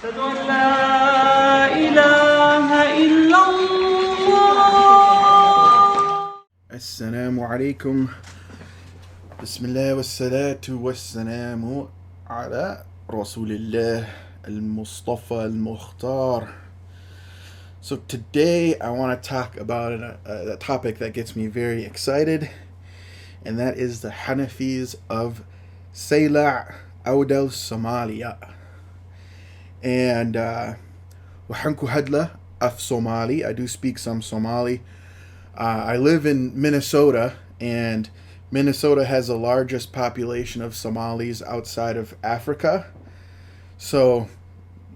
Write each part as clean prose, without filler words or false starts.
أشهد أن لا إله إلا الله. Assalamu alaikum. Bismillah wa salatu wa salamu ala Rasulillah al-Mustafa al-Mukhtar. So today I want to talk about a topic that gets me very excited, and that is the Hanafis of Seylac out of Somalia. And waxaan ku hadla af Somali. I do speak some Somali. I live in Minnesota, and Minnesota has the largest population of Somalis outside of Africa. So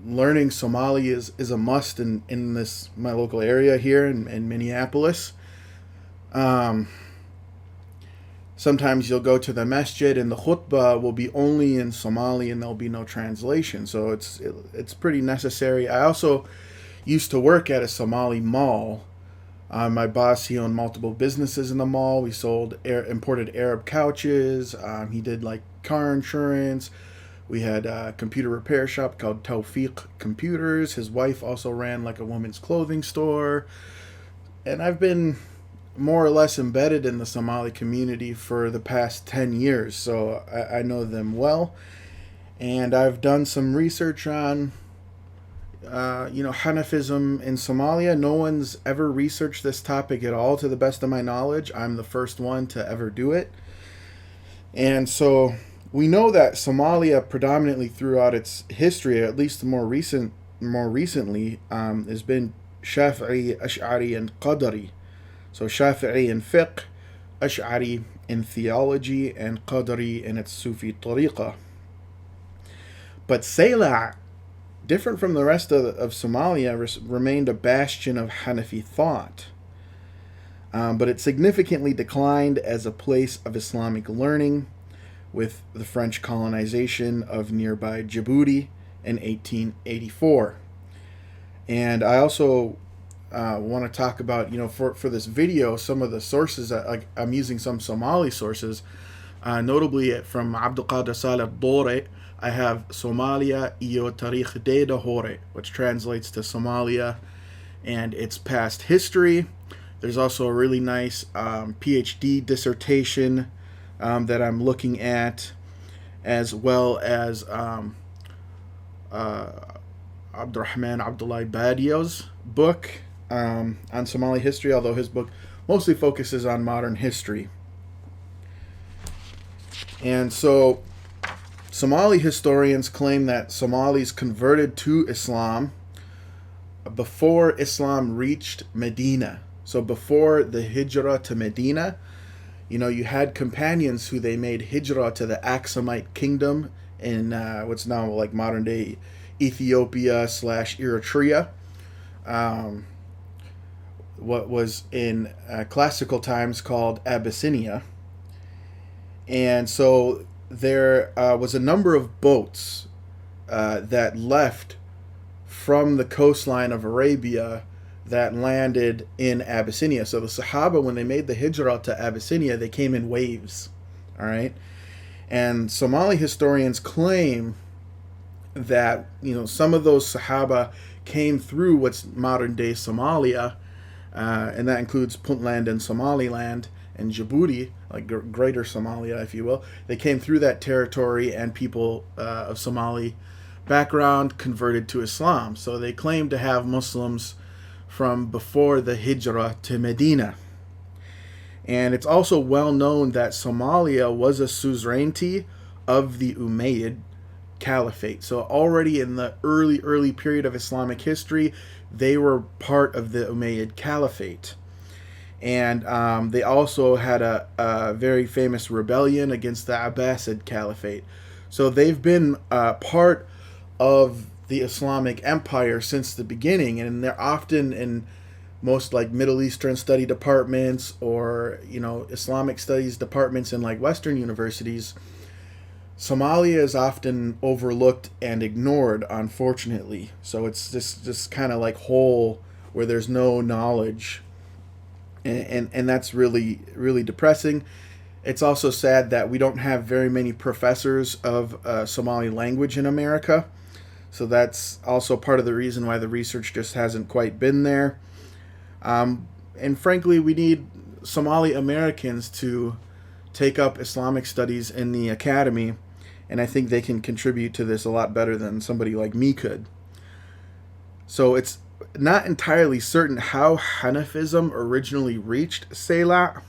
learning Somali is a must in my local area here in Minneapolis. Sometimes you'll go to the masjid and the khutbah will be only in Somali and there'll be no translation. So it's pretty necessary. I also used to work at a Somali mall. My boss, he owned multiple businesses in the mall. We sold imported Arab couches. He did like car insurance. We had a computer repair shop called Tawfiq Computers. His wife also ran like a women's clothing store. And I've been more or less embedded in the Somali community for the past 10 years. So I know them well. And I've done some research on Hanafism in Somalia. No one's ever researched this topic at all, to the best of my knowledge. I'm the first one to ever do it. And so we know that Somalia predominantly throughout its history, at least more recently, has been Shafi'i, Ash'ari, and Qadari. So Shafi'i in fiqh, Ash'ari in theology, and Qadari in its Sufi tariqah. But Seylac, different from the rest of Somalia, remained a bastion of Hanafi thought. But it significantly declined as a place of Islamic learning with the French colonization of nearby Djibouti in 1884. And I also want to talk about, for this video, some of the sources. I'm using some Somali sources, notably from Abdul Saleh Dore. I have Somalia iyo Tarikh de Dahore, which translates to Somalia and its past history. There's also a really nice Ph.D. dissertation that I'm looking at, as well as Abdirahman Abdullah Badio's book on Somali history, although his book mostly focuses on modern history. And so Somali historians claim that Somalis converted to Islam before Islam reached Medina. So before the hijrah to Medina, you had companions who they made hijrah to the Aksumite kingdom in what's now like modern day Ethiopia / Eritrea. What was in classical times called Abyssinia. And so there was a number of boats that left from the coastline of Arabia that landed in Abyssinia. So the Sahaba, when they made the hijrah to Abyssinia, they came in waves. All right. And Somali historians claim that, some of those Sahaba came through what's modern day Somalia, and that includes Puntland and Somaliland and Djibouti, like greater Somalia, if you will. They came through that territory, and people of Somali background converted to Islam. So they claim to have Muslims from before the hijrah to Medina. And it's also well known that Somalia was a suzerainty of the Umayyad Caliphate. So already in the early period of Islamic history, they were part of the Umayyad Caliphate. And they also had a very famous rebellion against the Abbasid Caliphate. So they've been part of the Islamic Empire since the beginning, and they're often in most like Middle Eastern study departments or Islamic studies departments in like Western universities. Somalia is often overlooked and ignored, unfortunately. So it's just kind of like hole where there's no knowledge, and that's really, really depressing. It's also sad that we don't have very many professors of Somali language in America. So that's also part of the reason why the research just hasn't quite been there. And frankly, we need Somali Americans to take up Islamic studies in the academy, and I think they can contribute to this a lot better than somebody like me could. So it's not entirely certain how Hanafism originally reached Seylac,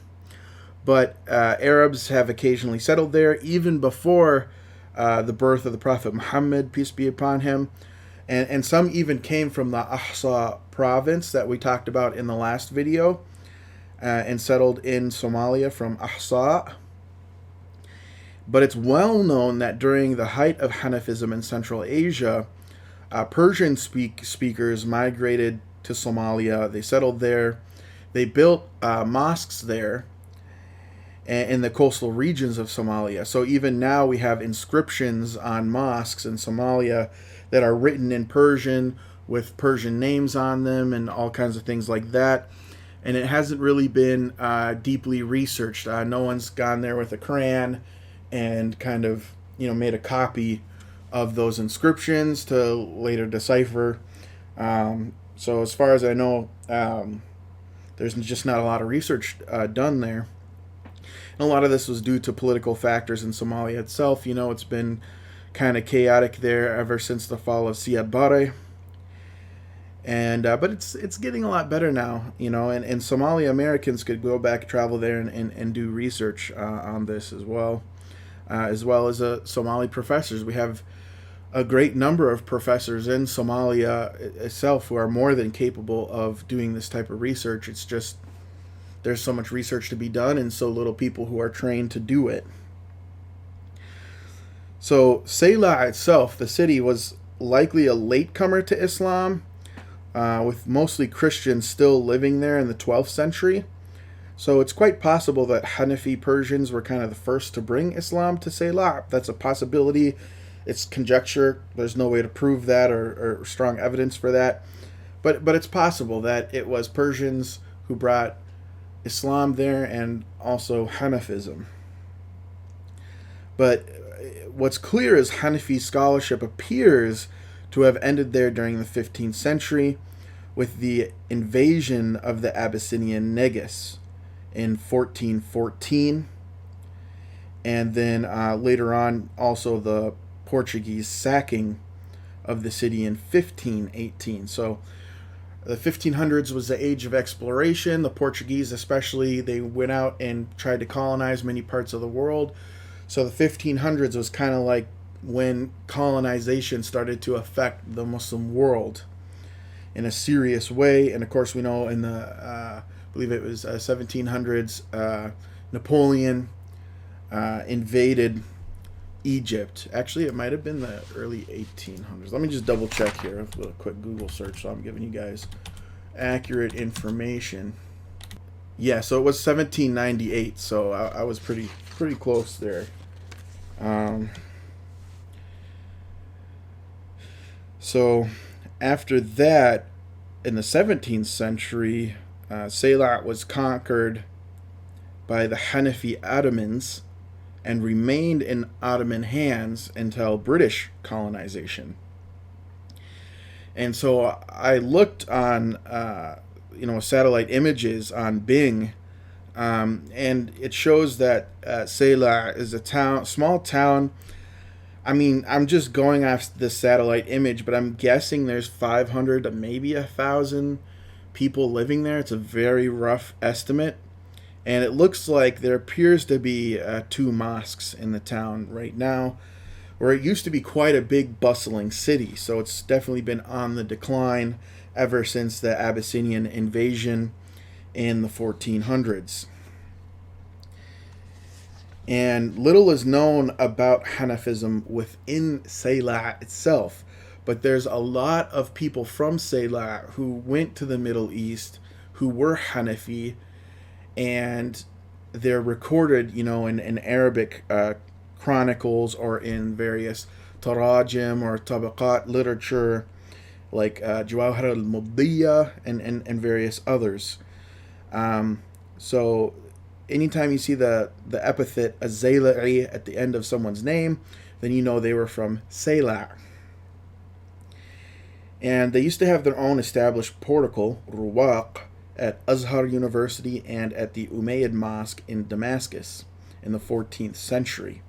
but Arabs have occasionally settled there even before the birth of the Prophet Muhammad, peace be upon him. And some even came from the Ahsa province that we talked about in the last video, and settled in Somalia from Ahsa. But it's well known that during the height of Hanafism in Central Asia, Persian speakers migrated to Somalia. They settled there. They built mosques there in the coastal regions of Somalia. So even now we have inscriptions on mosques in Somalia that are written in Persian with Persian names on them and all kinds of things like that. And it hasn't really been deeply researched. No one's gone there with a crayon and kind of, made a copy of those inscriptions to later decipher. So as far as I know, there's just not a lot of research done there. And a lot of this was due to political factors in Somalia itself. It's been kind of chaotic there ever since the fall of Siad Barre. And but it's getting a lot better now, and Somali Americans could go back, travel there, and do research on this as well as Somali professors. We have a great number of professors in Somalia itself who are more than capable of doing this type of research. It's just there's so much research to be done and so little people who are trained to do it. So Seylac itself, the city, was likely a latecomer to Islam, with mostly Christians still living there in the 12th century. So it's quite possible that Hanafi Persians were kind of the first to bring Islam to Seylac. That's a possibility. It's conjecture. There's no way to prove that or strong evidence for that. But it's possible that it was Persians who brought Islam there and also Hanafism. But what's clear is Hanafi scholarship appears to have ended there during the 15th century with the invasion of the Abyssinian Negus in 1414, and then later on also the Portuguese sacking of the city in 1518. So the 1500s was the age of exploration. The Portuguese especially, they went out and tried to colonize many parts of the world. So the 1500s was kind of like when colonization started to affect the Muslim world in a serious way. And of course we know in the I believe it was 1700s, Napoleon invaded Egypt. Actually, it might have been the early 1800s. Let me just double check here with a quick Google search, so I'm giving you guys accurate information. Yeah, so it was 1798, so I was pretty close there. So after that, in the 17th century, Seylac was conquered by the Hanafi Ottomans and remained in Ottoman hands until British colonization. And so I looked on satellite images on Bing, and it shows that Seylac is a small town. I mean, I'm just going off the satellite image, but I'm guessing there's 500 to maybe 1,000 people living there. It's a very rough estimate. And it looks like there appears to be 2 mosques in the town right now, where it used to be quite a big bustling city. So it's definitely been on the decline ever since the Abyssinian invasion in the 1400s. And little is known about Hanafism within Seylac itself, but there's a lot of people from Seylac who went to the Middle East who were Hanafi, and they're recorded, in Arabic chronicles or in various tarajim or tabaqat literature, like Jawahir al-Mudiyya and various others. So anytime you see the epithet al-Zaylaʿī at the end of someone's name, then you know they were from Seylac. And they used to have their own established portico, ruwaq, at Azhar University and at the Umayyad Mosque in Damascus in the 14th century.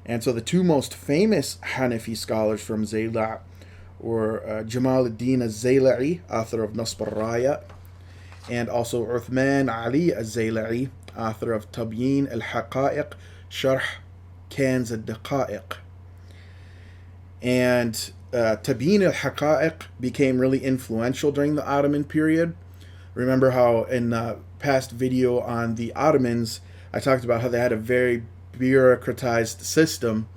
And so the two most famous Hanafi scholars from Zaylaʿ were Jamal al-Dīn al-Zaylaʿī, author of Nasb al-Rāya, and also Uthman Ali al-Zaylaʿī, author of Tabyin al-Haqā'iq, Sharḥ Kanz al-Daqā'iq. And Tabyin al-Haqā'iq became really influential during the Ottoman period. Remember how in the past video on the Ottomans, I talked about how they had a very bureaucratized system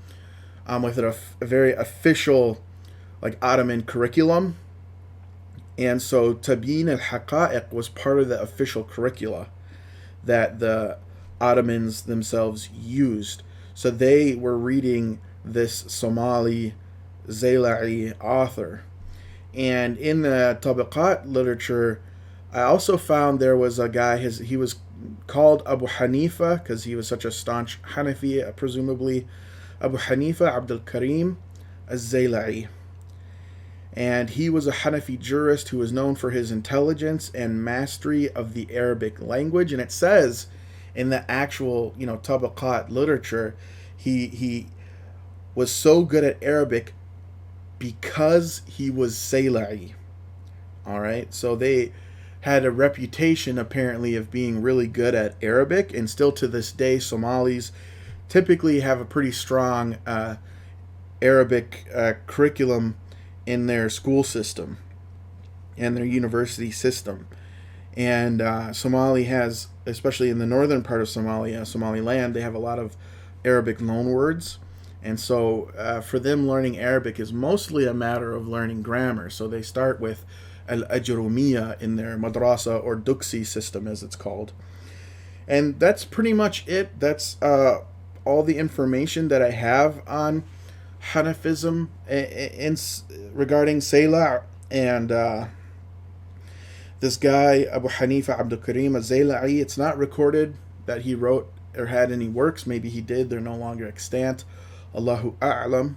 with a very official Ottoman curriculum. And so Tabyin al-Haqā'iq was part of the official curricula that the Ottomans themselves used. So they were reading this Somali Zaylaʿī author. And in the Tabaqat literature, I also found there was a guy, he was called Abu Hanifa because he was such a staunch Hanafi, presumably Abu Hanifa Abdul Karim al-Zaylaʿī. And he was a Hanafi jurist who was known for his intelligence and mastery of the Arabic language. And it says in the actual, Tabaqat literature, he was so good at Arabic because he was Seyla'i. All right, so they had a reputation apparently of being really good at Arabic, and still to this day, Somalis typically have a pretty strong Arabic curriculum in their school system and their university system. And Somali has, especially in the northern part of Somalia, Somaliland, they have a lot of Arabic loanwords. And so for them, learning Arabic is mostly a matter of learning grammar. So they start with al-Ajrumiyya in their madrasa or duksi system, as it's called. And that's pretty much it. That's all the information that I have on Hanafism regarding Seylac. And this guy, Abu Hanifa Abdul Karim al-Zayla'i, it's not recorded that he wrote or had any works. Maybe he did. They're no longer extant. Allahu A'lam.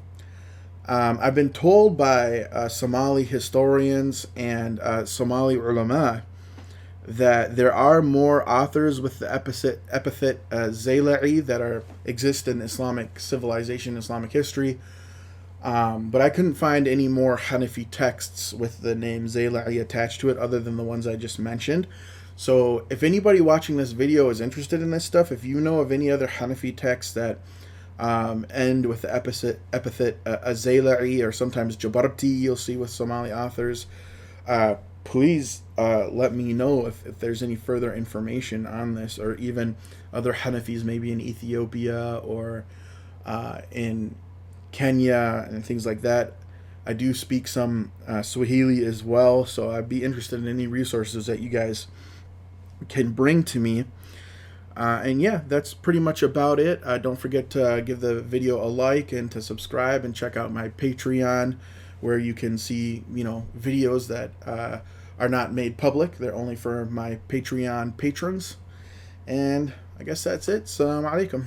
I've been told by Somali historians and Somali ulama that there are more authors with the epithet Zayla'i that exist in Islamic civilization, Islamic history, but I couldn't find any more Hanafi texts with the name Zayla'i attached to it other than the ones I just mentioned. So if anybody watching this video is interested in this stuff, if you know of any other Hanafi texts that end with the epithet Zayla'i or sometimes Jabarti, you'll see with Somali authors, please let me know if there's any further information on this, or even other Hanafis maybe in Ethiopia or in Kenya and things like that. I do speak some Swahili as well, so I'd be interested in any resources that you guys can bring to me. And yeah, that's pretty much about it. Don't forget to give the video a like and to subscribe, and check out my Patreon, where you can see, videos that are not made public. They're only for my Patreon patrons. And I guess that's it. Assalamu alaikum.